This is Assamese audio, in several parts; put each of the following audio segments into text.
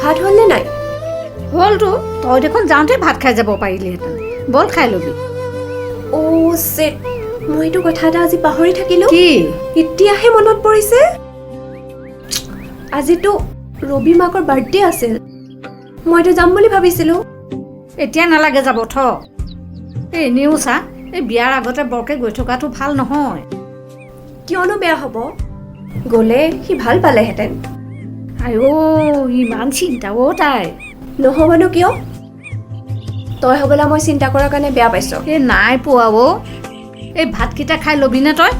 ভাত হ'লনে নাই? হ'লতো, তই দেখোন যাওঁতে ভাত খাই যাব পাৰিলিহেঁতেন। বল খাই ল'বি। অ' ছেট, মই এইটো কথা এটা আজি পাহৰি থাকিলোঁ। কি? এতিয়াহে মনত পৰিছে। আজিতো ৰবি মাকৰ বাৰ্থডে আছিল। মইতো যাম বুলি ভাবিছিলোঁ। এতিয়া নালাগে যাব, থ। এনেও চা, এই বিয়াৰ আগতে বৰকে গৈ থকাটো ভাল নহয়। কিয়নো বেয়া হ'ব? গ'লে সি ভাল পালেহেঁতেন। আইঅ' ইমান চিন্তাও তাই। নহ'বনো কিয়? তই হ'বলা মই চিন্তা কৰাৰ কাৰণে বেয়া পাইছ। এই নাই পোৱা অ'। এই ভাতকেইটা খাই ল'বিনে তই?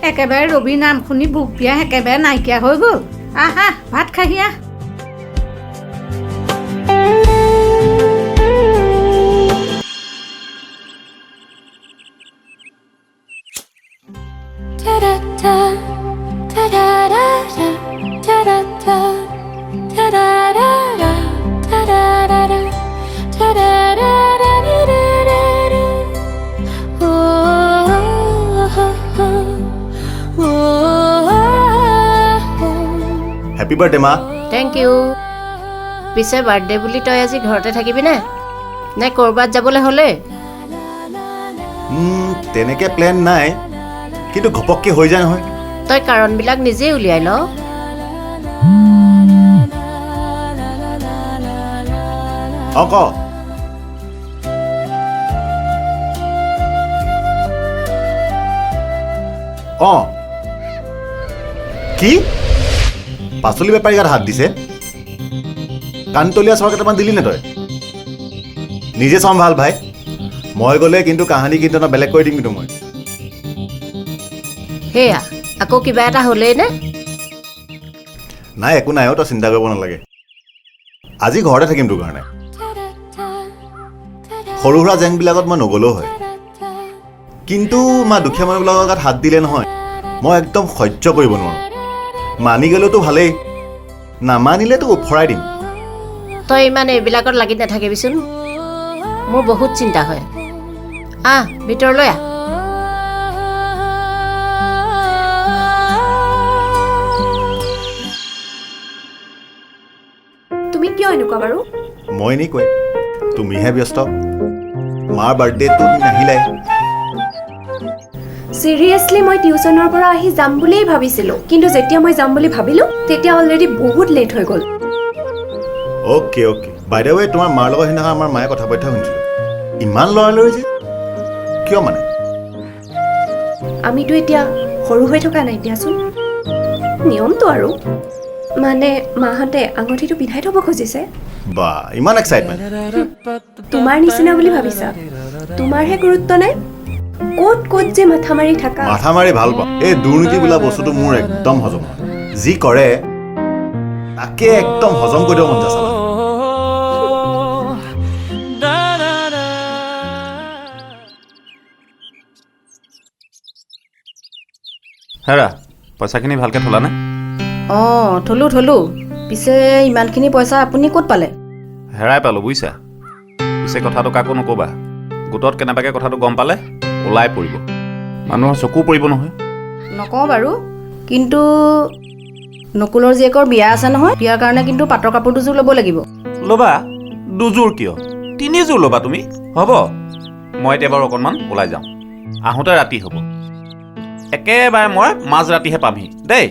একেবাৰে ৰবি নাম শুনি বুক পিয়াহ একেবাৰে নাইকিয়া হৈ গ'ল। আহ আহ, ভাত খাহি আহ। হেপী বাৰ্থডে মা। Thank you. পিছে বাৰ্থডে বুলি তই আজি ঘৰতে থাকিবি নে ক'ৰবাত যাবলৈ হ'লে? তেনেকৈ প্লেন নাই, কিন্তু ঘপককৈ হৈ যায় নহয়। তই কাৰণবিলাক নিজেই উলিয়াই ল। অঁ ক। অঁ কি? পাচলি বেপাৰী গাত হাত দিছে? কাণতলীয়া চৰ কেইটামান দিলি নে তই? নিজে চম্ভাল ভাই। মই গ'লে কিন্তু কাহানী কীৰ্তন বেলেগ কৰি দিম কিন্তু মই। সেয়া আকৌ কিবা এটা হ'লেই নে? নাই একো নাই, তই চিন্তা কৰিব নালাগে। আজি ঘৰতে থাকিম তোৰ কাৰণে। সৰু সুৰা জেংবিলাকত মই নগ'লেও হয়, কিন্তু মা দুখীয়া মানুহবিলাকৰ গাত হাত দিলে নহয় মই একদম সহ্য কৰিব নোৱাৰোঁ। মানি গ'লেতো ভালেই, নামানিলেতো উফৰাই দিম। তই ইমান এইবিলাকত লাগি নাথাকিবিচোন, মোৰ বহুত চিন্তা হয়। আহ ভিতৰলৈ আহ। তুমি কিয় এনেকুৱা বাৰু? মই এনেকুৱাই, তুমিহে ব্যস্ত। মাৰ বাৰ্থডেটো নাহিলাই। চিৰিয়াছলি মই টিউচনৰ পৰা আহি যাম বুলিয়েই ভাবিছিলোঁ, কিন্তু যেতিয়া মই যাম বুলি ভাবিলোঁ তেতিয়া অলৰেডি বহুত লেট হৈ গ'ল। Okay okay. By the way, তোমাৰ মাৰ লগত সেইদিনাখন আমাৰ মায়ে কথা পাতি শুনিছিলোঁ। ইমান লৰালৰি যে কিয় মানে? আমিতো এতিয়া সৰু হৈ থকা নাই দিয়াচোন, নিয়মটো আৰু। মানে মাহঁতে আঙঠিটো পিন্ধাই থ'ব খুজিছে। বা ইমান এক্সাইটমেণ্ট। তোমাৰ নিচিনা বুলি ভাবিছা? তোমাৰহে গুৰুত্ব নাই। ক'ত ক'ত যে মাথা মাৰি থাকা। মাথা মাৰি ভাল পাওঁ। এই দুৰ্নীতি বোলা বস্তুটো মোৰ একদম হজম নহয়। যি কৰে তাকে একদম হজম কৰি দিব মন যায় চালা। হেৰা, পইচাখিনি ভালকৈ থ'লানে? অঁ থলোঁ। পিছে ইমানখিনি পইচা আপুনি ক'ত পালে? হেৰাই পালোঁ বুজিছা। পিছে কথাটো কাকো নক'বা। গোটত কেনেবাকৈ কথাটো গম পালে ওলাই পৰিব, মানুহৰ চকু পৰিব নহয়। নকওঁ বাৰু, কিন্তু নকুলৰ জীয়েকৰ বিয়া আছে নহয়। বিয়াৰ কাৰণে কিন্তু পাটৰ কাপোৰ দুযোৰ ল'ব লাগিব। ল'বা? দুযোৰ কিয়? 3যোৰ ল'বা তুমি। হ'ব, মই এতিয়া বাৰু অকণমান ওলাই যাওঁ। আহোঁতে ৰাতি হ'ব। একেবাৰে মই মাজ ৰাতিহে পামহি দেই।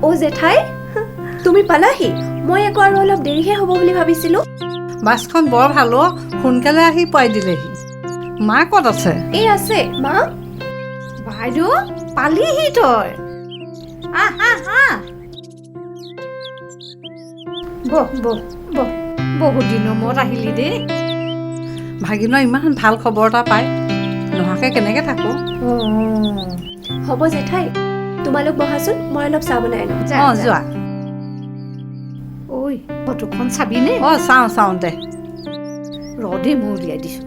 অ' জেঠাই, তুমি পালাহি? মই আকৌ আৰু অলপ দেৰিহে হ'ব বুলি ভাবিছিলোঁ। বাছখন বৰ ভাল অ', সোনকালে আহি পাই দিলেহি। মা ক'ত আছে? এই আছে মা। বাইদেউ পালিহি তই? আহ আহ আহ, বহ বহ বহ। বহুত দিনৰ মূৰত আহিলি দেই। ভাগিনৰ ইমান ভাল খবৰ এটা পাই নোহোৱাকৈ কেনেকৈ থাকোঁ। হ'ব জেঠাই, তোমালোক বহাচোন, মই অলপ চাহ বনাই আনো। অঁ যোৱা। ঐ ফটোখন চাবিনে? অঁ চাওঁ দে। ৰ দেই, মই উলিয়াই দিছোঁ।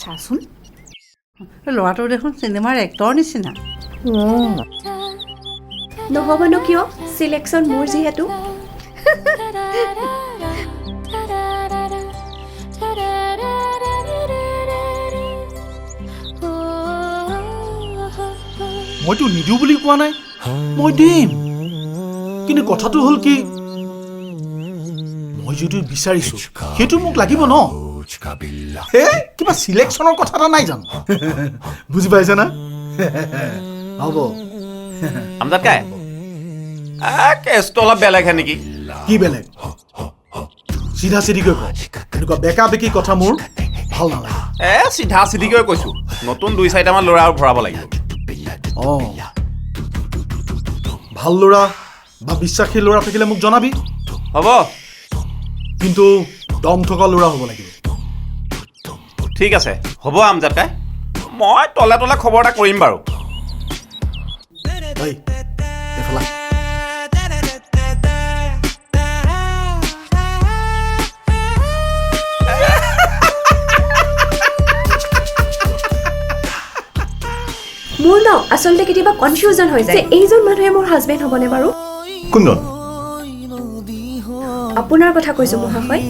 চাচোন, ল'ৰাটো দেখোন চিনেমাৰ এক্টৰ নিচিনা। নহ'বনো কিয় চিলেকশ্যন মোৰ যিহেতু মইতো নিদিওঁ বুলি কোৱা নাই, মই দিম। কিন্তু কথাটো হ'ল কি, মই যিটো বিচাৰিছো সেইটো মোক লাগিব ন। হে কিবা চিলেকশ্যনৰ কথা এটা নাই জানো? বুজি পাইছা না? হ'ব। আমজাদ কাই কেছটো অলপ বেলেগহে নেকি? কি বেলেগ? চিধা চিধিকৈ কওঁ, এনেকুৱা বেকা বেকি কথা মোৰ ভাল নালাগে। চিধা চিধিকৈ কৈছোঁ, নতুন 2-4টামান ল'ৰা আৰু ভৰাব লাগিব। অঁ, ভাল ল'ৰা বা বিশ্বাসী ল'ৰা থাকিলে মোক জনাবি, হ'ব। কিন্তু দম থকা ল'ৰা হ'ব লাগিব। ঠিক আছে, হ'ব আমজাদ কাই, মই তলে তলে খবৰ এটা কৰিম বাৰু। এই এইফালে মোৰ ন আচলতে কেতিয়াবা কনফিউজন হৈ যায় যে এইজন মানুহে মোৰ হাজবেণ্ড হ'বনে বাৰু? কোনজন? আপোনাৰ কথা কৈছোঁ মহাশয়,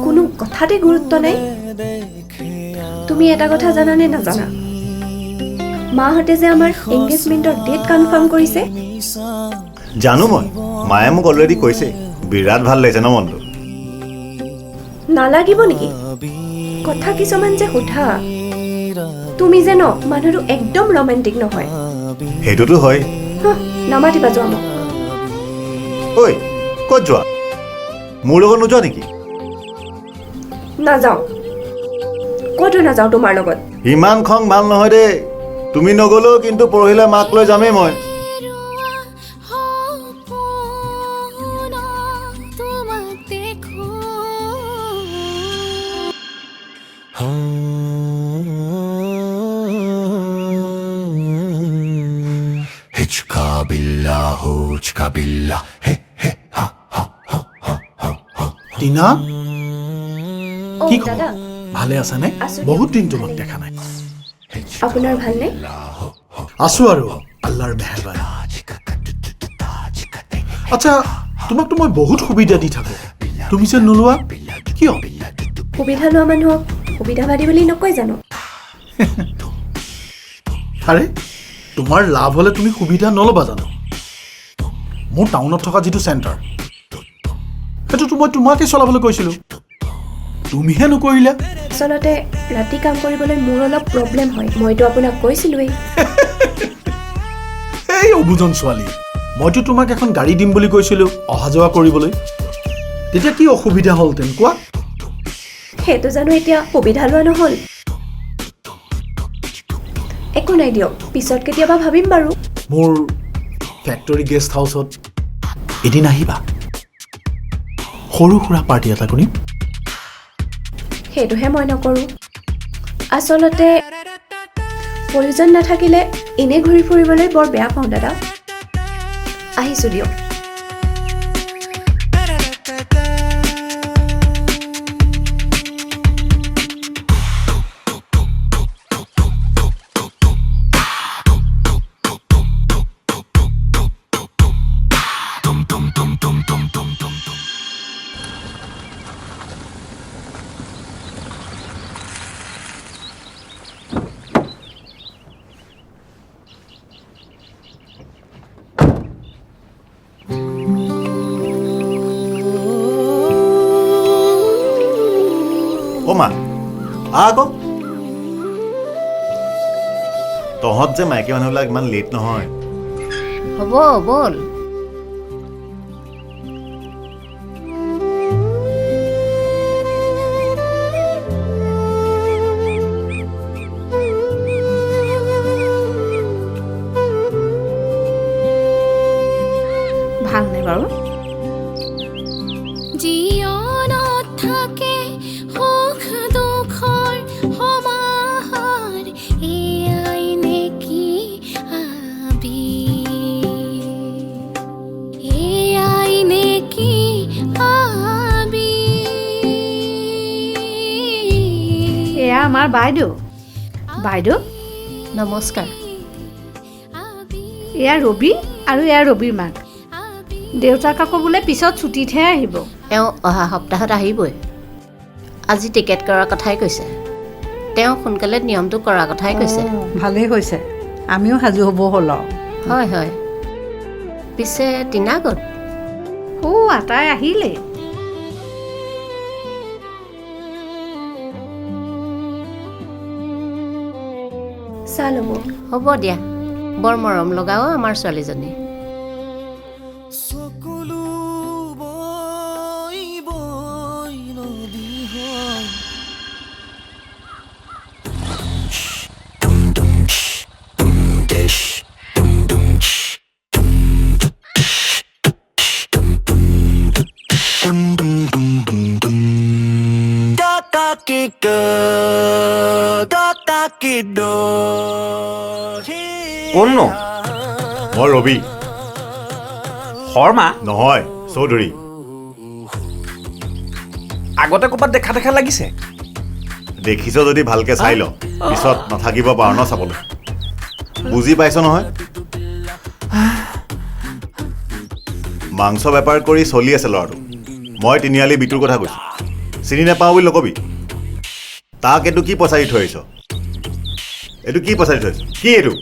কোনো কথাতে গুৰুত্ব নাই। তুমি এটা কথা জানানে নাজানা? মাহঁতে যে আমাৰ এংগেজমেণ্টৰ ডেট কনফাৰ্ম কৰিছে। জানো মই, মায়ে মোক অলৰেডি কৈছে। বিৰাট ভাল লাগিছে ন মনটো? নালাগিব নেকি? কথা কিছুমান যে সোধা। তুমি যে ন মানুহটো একদম ৰোমেণ্টিক নহয়। সেইটোতো হয়। নামাতিবা যোৱা মোক। ঐ ক'ত যোৱা? মোৰ লগত নোযোৱা নেকি? নাযাওঁ, ক'তো নাযাওঁ তোমাৰ লগত। ইমান খং ভাল নহয় দেই। তুমি নগ'লেও কিন্তু পৰহিলৈ মাক লৈ যামেই মই। টিনা, অ' কি দাদা, খবৰ? ভালে আছানে? আছো। বহুত দিন তোমাক দেখা নাই। আপোনাৰ ভালনে? আছো আৰু আল্লাহৰ মেহৰবানী। আচ্ছা, তোমাকতো মই বহুত সুবিধা দি থাকো, তুমি যে নোলোৱা কিয়? সুবিধা লোৱা মানুহক সুবিধাবাদী বুলি নকয় জানো? আৰে তোমাৰ লাভ হ'লে তুমি সুবিধা নল'বা জানো? মোৰ টাউনত থকা যিটো চেণ্টাৰ, সেইটোতো মই তোমাকে চলাবলৈ কৈছিলোঁ, তুমিহে নকৰিলা। আচলতে ৰাতি কাম কৰিবলৈ মোৰ অলপ প্ৰব্লেম হয়। মইতো আপোনাক কৈছিলোৱেই। এই অবুজন ছোৱালী, মইতো তোমাক এখন গাড়ী দিম বুলি কৈছিলোঁ অহা যোৱা কৰিবলৈ। তেতিয়া কি অসুবিধা হ'ল তেন কোৱা? সেইটো জানো এতিয়া সুবিধা লোৱা নহ'ল? একো নাই দিয়ক, পিছত কেতিয়াবা ভাবিম বাৰু। মোৰ ফেক্টৰী গেষ্ট হাউচত এদিন আহিবা, সৰু সুৰা পাৰ্টি এটা কৰিম। সেইটোহে মই নকৰোঁ। আচলতে প্ৰয়োজন নাথাকিলে এনেই ঘূৰি ফুৰিবলৈ বৰ বেয়া পাওঁ দাদা। আহিছোঁ দিয়ক। অ' মা, আকৌ তহঁত যে মাইকী মানুহবিলাক ইমান লেট নহয়। হ'ব ব'ল। ভালনে বাৰু? জীৱনত থাকে সুখ দুখৰ সমাহাৰ, এয়াই নেকি আবিৰ, এয়াই নেকি আবিৰ। এয়া আমাৰ বাইদেউ। বাইদেউ, নমস্কাৰ। এয়া ৰবি আৰু এয়া ৰবিৰ মাক দেউতাক আকৌ বোলে পিছত ছুটীতহে আহিব তেওঁ অহা সপ্তাহত আহিবই আজি টিকেট কৰাৰ কথাই কৈছে তেওঁ সোনকালে নিয়মটো কৰাৰ কথাই কৈছে ভালেই হৈছে আমিও সাজু হ'ব হ'ল হয় হয় পিছে টিনা ক'ত আটাই আহিলেই চাহ ল'ব হ'ব দিয়া বৰ মৰম লগাও আমাৰ ছোৱালীজনী কোননো মই ৰবি শৰ্মা নহয় চৌধুৰী আগতে ক'ৰবাত দেখা দেখা লাগিছে দেখিছ যদি ভালকে চাই ল পিছত নাথাকিব পাৰ ন চাবলৈ বুজি পাইছ নহয় মাংস বেপাৰ কৰি চলি আছে ল'ৰাটো মই তিনিআলি বিটোৰ কথা কৈছোঁ চিনি নাপাওঁ বুলি নকবি তাক এইটো কি পচাৰি থৈ আহিছ এইটো কি পচাৰি থৈ আহিছ কি এইটো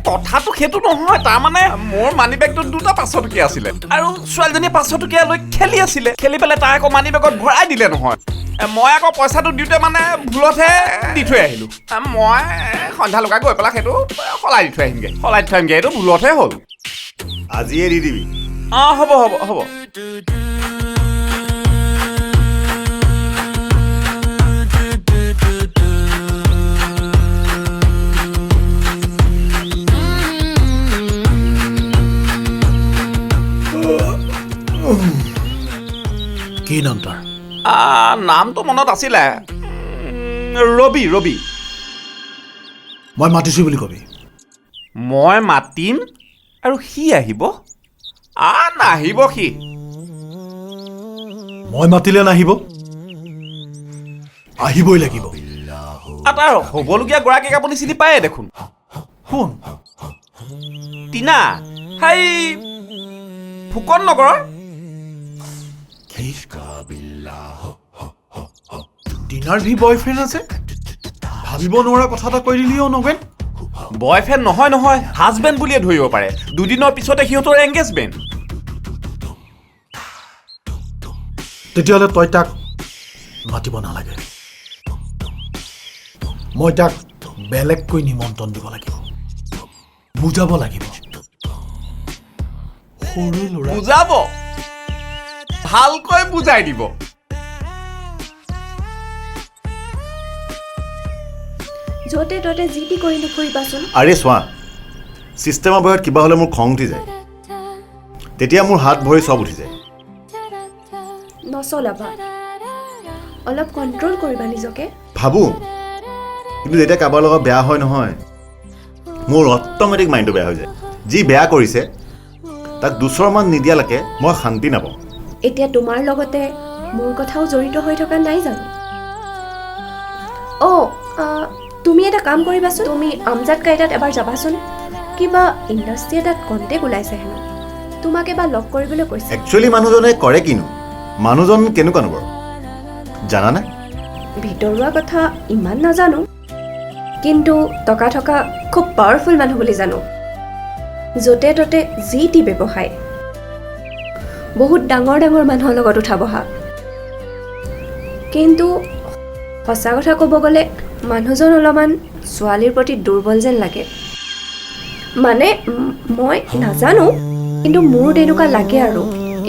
কথাটো সেইটো নহয় তাৰমানে মোৰ মানি বেগটোত 2টা 500 টকীয়া আছিলে আৰু ছোৱালীজনীয়ে 500 টকীয়া লৈ খেলি আছিলে খেলি পেলাই তাই আকৌ মানি বেগত ভৰাই দিলে নহয় মই আকৌ পইচাটো দিওঁতে মানে ভুলতহে দি থৈ আহিলোঁ মই সন্ধ্যা লগাই গৈ পেলাই সেইটো সলাই দি থৈ আহিমগৈ এইটো ভুলতহে হ'ল আজিয়ে দি দিবি হ'ব কি নাম তাৰ নামটো মনত আছিলে ৰবি মই মাতিছোঁ বুলি কবি মই মাতিম আৰু সি আহিব নাহিব সি মই মাতিলে নাহিব আহিবই লাগিব তাৰ হ'বলগীয়া গৰাকীক আপুনি চিনি পায়ে দেখোন কোন টিনা হাই ফুকন নগৰৰ টিনাৰ ভি বয়ফ্ৰেণ্ড আছে ভাবিব নোৱাৰা কথা এটা কৈ দিলি নগেন বয়ফ্ৰেণ্ড নহয় হাজবেণ্ড বুলিয়ে ধৰিব পাৰে দুদিনৰ পিছতে সিহঁতৰ এংগেজমেণ্ট তেতিয়াহ'লে তই তাক মাতিব নালাগে মই তাক বেলেগকৈ নিমন্ত্ৰণ দিব লাগিব বুজাব লাগিব সৰু ল'ৰা বুজাব ভালকৈ বুজাই দিব য'তে ত'তে যি টি কৰি নুফুৰিবাচোন আৰে চোৱা ছিষ্টেমৰ ভয়ত কিবা হ'লে মোৰ খং উঠি যায় তেতিয়া মোৰ হাত ভৰি চব উঠি যায় নচলাবা অলপ কণ্ট্ৰল কৰিবা নিজকে ভাবোঁ কিন্তু যেতিয়া কাৰোবাৰ লগত বেয়া হয় নহয় মোৰ অট'মেটিক মাইণ্ডটো বেয়া হৈ যায় যি বেয়া কৰিছে তাক দুচৰমান নিদিয়ালৈকে মই শান্তি নাপাওঁ এতিয়া তোমাৰ লগতে মোৰ কথাও জড়িত হৈ থকা নাই জানো তুমি এটা কাম কৰিবাচোন তুমি আমজাদ কাইদাত এবাৰ যাবাচোন কিবা ইণ্ডাষ্ট্ৰি এটাত কণ্টেক্ট ওলাইছে হেনো তোমাক এবাৰ লগ কৰিবলৈ কৈছে একচুৱেলি মানুহজনে কৰে কিনো মানুহজন কেনেকুৱানো বাৰু জানানে ভিতৰুৱা কথা ইমান নাজানো কিন্তু টকা থকা খুব পাৱাৰফুল মানুহ বুলি জানো য'তে ত'তে যি টি ব্যৱসায় বহুত ডাঙৰ মানুহৰ লগত উঠা বহা কিন্তু সঁচা কথা ক'ব গ'লে মানুহজন অলপমান ছোৱালীৰ প্ৰতি দুৰ্বল যেন লাগে মানে মই নাজানো কিন্তু মোৰ তেনেকুৱা লাগে আৰু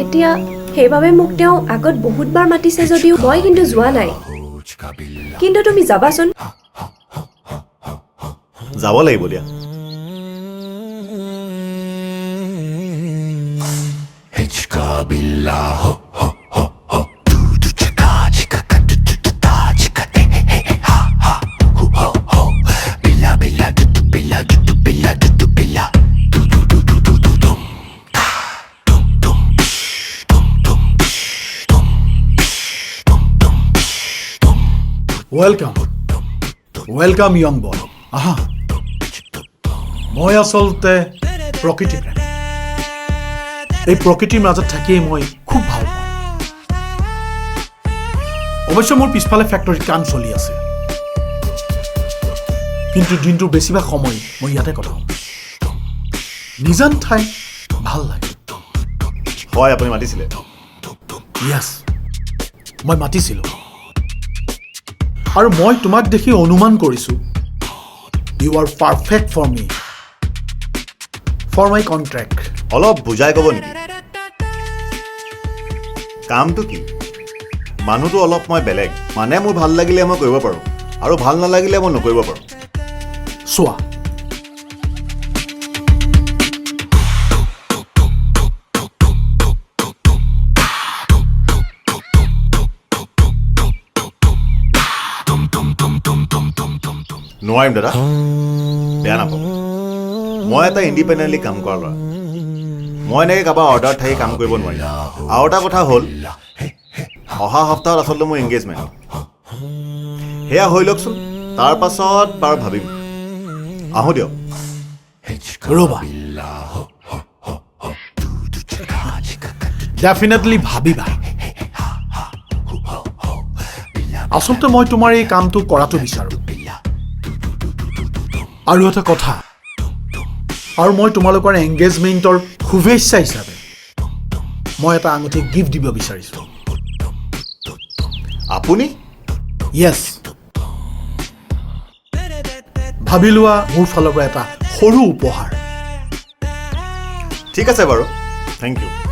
এতিয়া সেইবাবে মোক তেওঁ আগত বহুতবাৰ মাতিছে যদিও মই কিন্তু যোৱা নাই কিন্তু তুমি যাবাচোন যাব লাগিব দিয়া ৱেলকাম ৱেলকাম ইয়ং বয় আহা মই আচলতে প্ৰকৃতি প্ৰেমী এই প্ৰকৃতিৰ মাজত থাকিয়েই মই খুব ভাল পাওঁ অৱশ্যে মোৰ পিছফালে ফেক্টৰীত কাম চলি আছে কিন্তু দিনটোৰ বেছিভাগ সময় মই ইয়াতে কটাওঁ নিজান ঠাই ভাল লাগে হয় আপুনি মাতিছিলে য়েছ মই মাতিছিলোঁ আৰু মই তোমাক দেখি অনুমান কৰিছোঁ you are perfect for me for my contract অলপ বুজাই ক'ব নেকি কামটো কি মানুহটো অলপ মই বেলেগ মানে মোৰ ভাল লাগিলে মই কৰিব পাৰোঁ আৰু ভাল নালাগিলে মই নকৰিব পাৰোঁ চোৱা নোৱাৰিম দাদা বেয়া নাপাব মই এটা ইণ্ডিপেণ্ডেণ্টলি কাম কৰা ল'ৰা মই এনেকৈ কাৰোবাৰ অৰ্ডাৰত থাকি কাম কৰিব নোৱাৰিম আৰু এটা কথা হ'ল অহা সপ্তাহত আচলতে মোৰ এংগেজমেণ্ট সেয়া হৈ লওকচোন তাৰ পাছত বাৰু ভাবিম আহোঁ দিয়ক ৰ'বা ডেফিনেটলি ভাবিবা আচলতে মই তোমাৰ এই কামটো কৰাটো বিচাৰোঁ আৰু এটা কথা আৰু মই তোমালোকৰ এংগেজমেণ্টৰ শুভেচ্ছা হিচাপে মই এটা আঙুঠি গিফ্ট দিব বিচাৰিছোঁ আপুনি য়েছ ভাবি লোৱা মোৰ ফালৰ পৰা এটা সৰু উপহাৰ ঠিক আছে বাৰু থেংক ইউ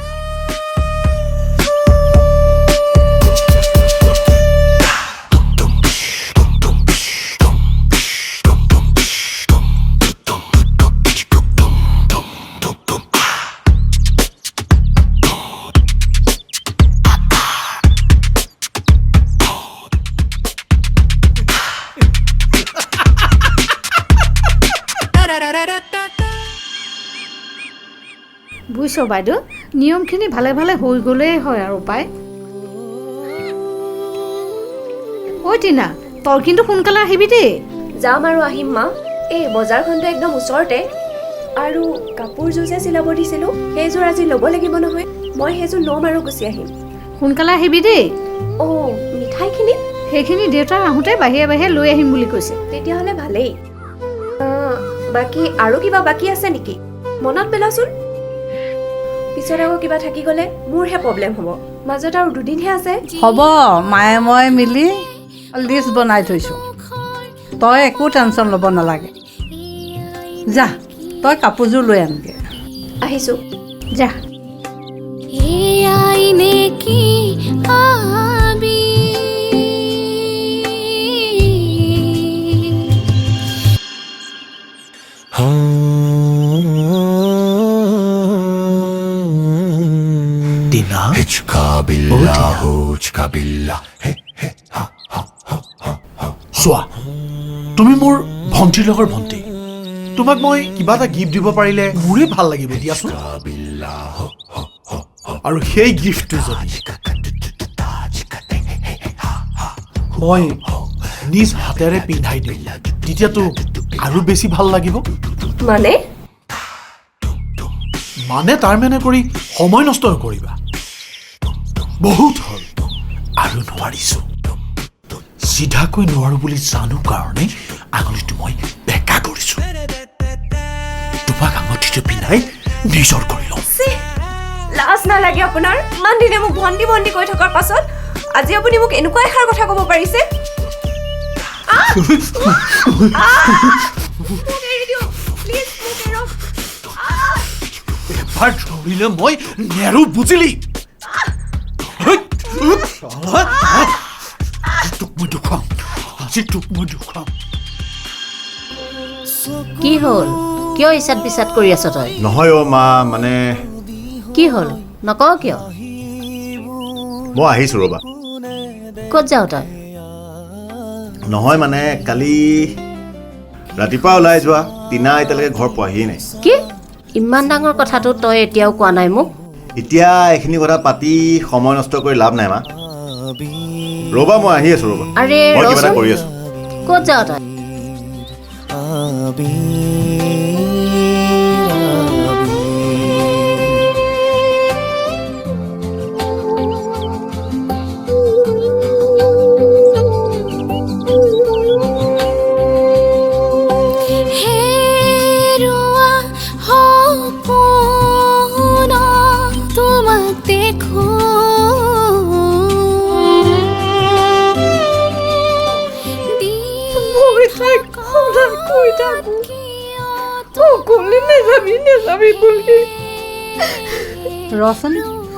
বুজিছ বাইদেউ নিয়মখিনি ভালে ভালে হৈ গ'লেই হয় আৰু পাই ঐ টিনা তই কিন্তু সোনকালে আহিবি দেই যাম আৰু আহিম মা এই বজাৰখনটো একদম ওচৰতে আৰু কাপোৰযোৰ যে চিলাব দিছিলোঁ সেইযোৰ আজি ল'ব লাগিব নহয় মই সেইযোৰ ল'ম আৰু গুচি আহিম সোনকালে আহিবি দেই অঁ মিঠাইখিনি সেইখিনি দেউতাৰ আহোঁতে বাহিৰে বাহিৰে লৈ আহিম বুলি কৈছে তেতিয়াহ'লে ভালেই বাকী আৰু কিবা বাকী আছে নেকি মনত পেলাচোন পিছত আকৌ কিবা থাকি গ'লে মোৰহে প্ৰব্লেম হ'ব মাজত আৰু দুদিনহে আছে হ'ব মায়ে মই মিলি লিষ্ট বনাই থৈছোঁ তই একো টেনশ্যন ল'ব নালাগে যা তই কাপোৰযোৰ লৈ আনগৈ আহিছোঁ যা এয়াই নেকি আবি টিনা চোৱা তুমি মোৰ ভণ্টিৰ লগৰ ভণ্টি তোমাক মই কিবা এটা গিফ্ট দিব পাৰিলে মোৰে ভাল লাগিব দিয়াচোন আৰু সেই গিফ্টটো যদি মই নিজ হাতেৰে পিন্ধাই দিওঁ তেতিয়াতো আৰু বেছি ভাল লাগিব মানে তাৰ মানে কৰি সময় নষ্ট নকৰিবা বহুত হ'ল আৰু নোৱাৰিছোঁ চিধাকৈ নোৱাৰো বুলি জানো কাৰণে আঙুলিটো মই বেকা কৰিছোঁ তোমাক আঙুঠিটো পিন্ধাই নিজৰ কৰি লওঁ লাজ নালাগে আপোনাৰ ইমান দিনে মোক ভণ্টি ভণ্টি কৈ থকাৰ পাছত আজি আপুনি মোক এনেকুৱা এষাৰ কথা ক'ব পাৰিছে এবাৰ ধৰিলে মই নেৰো বুজিলি তোক মই দেখুৱাম আজি তোক মই দেখুৱাম কি হ'ল কিয় ইচাত বিচাত কৰি আছ তই নহয় অ' মা মানে কি হ'ল নকওঁ কিয় মই আহিছোঁ ৰ'বা ক'ত যাওঁ তই নহয় মানে কালি ৰাতিপুৱা ওলাই যোৱা টিনা এতিয়ালৈকে ঘৰ পোৱাহিয়ে নাই কি ইমান ডাঙৰ কথাটো তই এতিয়াও কোৱা নাই মোক এতিয়া এইখিনি কথা পাতি সময় নষ্ট কৰি লাভ নাই মা ৰ'বা মই আহি আছোঁ ৰ'বা আৰে মই কিবা এটা ৰচোন কৰি আছোঁ ক'ত যাওঁ তই অকলে নেযাবি বুলি ৰচোন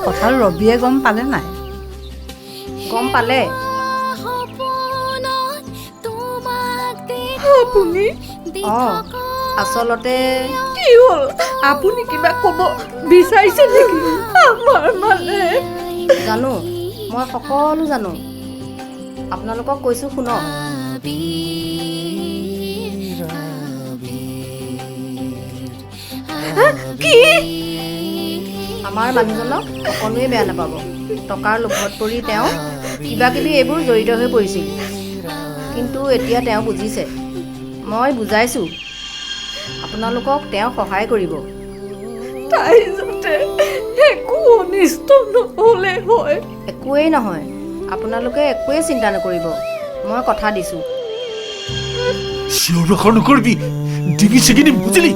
কথাটো ৰবিয়ে গম পালে নাই? গম পালে। আপুনি অঁ আচলতে কি হ'ল? আপুনি কিবা ক'ব বিচাৰিছে নেকি? আমাৰ মানে জানো, মই সকলো জানো। আপোনালোকক কৈছোঁ শুনক। কি? আমাৰ মানুহজনক সকলোৱে বেয়া নাপাব। টকাৰ লোভত পৰি তেওঁ কিবা কিবি এইবোৰ জড়িত হৈ পৰিছিল, কিন্তু এতিয়া তেওঁ বুজিছে। মই বুজাইছোঁ, আপোনালোকক তেওঁ সহায় কৰিব। তাই যাতে একো অনিষ্ট নহ'লে হয়। একোৱেই নহয়, আপোনালোকে একোৱেই চিন্তা নকৰিব, মই কথা দিছোঁ। চিঞৰ বাখৰ নকৰিবি, ডিঙি চিঙি দিম, বুজিলি?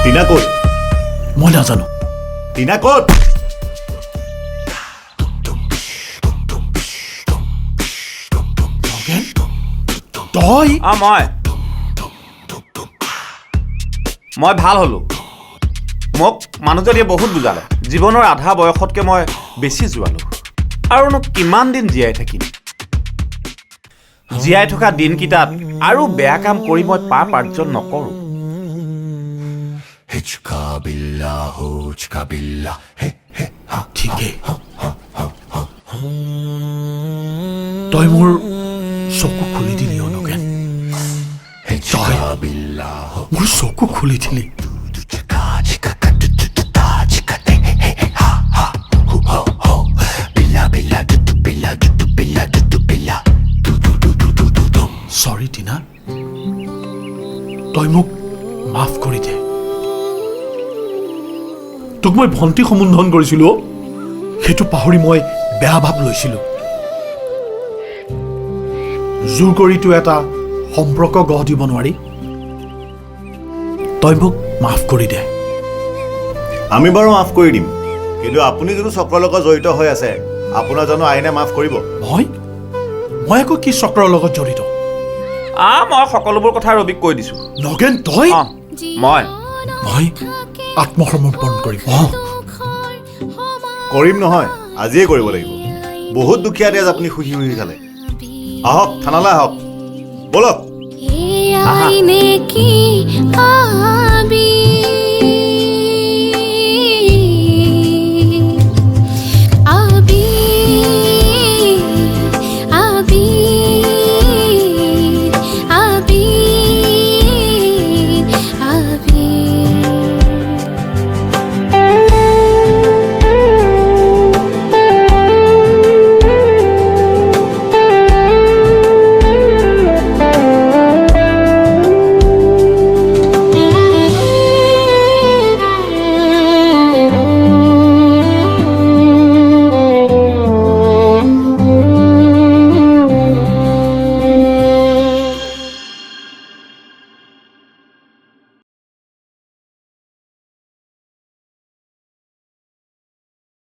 টিনা ক'ত? মই নাজানো। টিনা ক'ত? নগেন, তই মই ভাল হ'লো। মোক মানুহজনীয়ে বহুত বুজালে। জীৱনৰ আধা বয়সতকৈ মই বেছি যোৱালো। আৰুনো কিমান দিন জীয়াই থাকিম? জীয়াই থকা দিনকেইটাত আৰু বেয়া কাম কৰি মই পাৰ্জন নকৰোঁ। ঠিকেই। তই মোৰ চকু খুলি দিলি নগেন। তই মোৰ চকু খুলি দিলি। চৰি টিনা, তই মোক মাফ কৰি দে। তোক মই ভণ্টি সম্বোধন কৰিছিলো, সেইটো পাহৰি মই বেয়া ভাৱ লৈছিলো। জোৰ কৰিতো এটা সম্পৰ্ক গঢ় দিব নোৱাৰি। তই মোক মাফ কৰি দে। আমি বাৰু মাফ কৰি দিম, কিন্তু আপুনি যদি চক্ৰৰ লগত জড়িত হৈ আছে, আপোনাৰ জানো আইনে মাফ কৰিব? মই আকৌ কি চক্ৰৰ লগত জড়িত? মই সকলোবোৰ কথা ৰবিক কৈ দিছোঁ। নগেন, তই? মই আত্মসমৰ্পণ কৰিম। কৰিম নহয়, আজিয়ে কৰিব লাগিব। বহুত দুখীয়া তেজ আপুনি শুহি শুহি খালে। আহক, থানালৈ আহক, বলক। ये आईने की आबी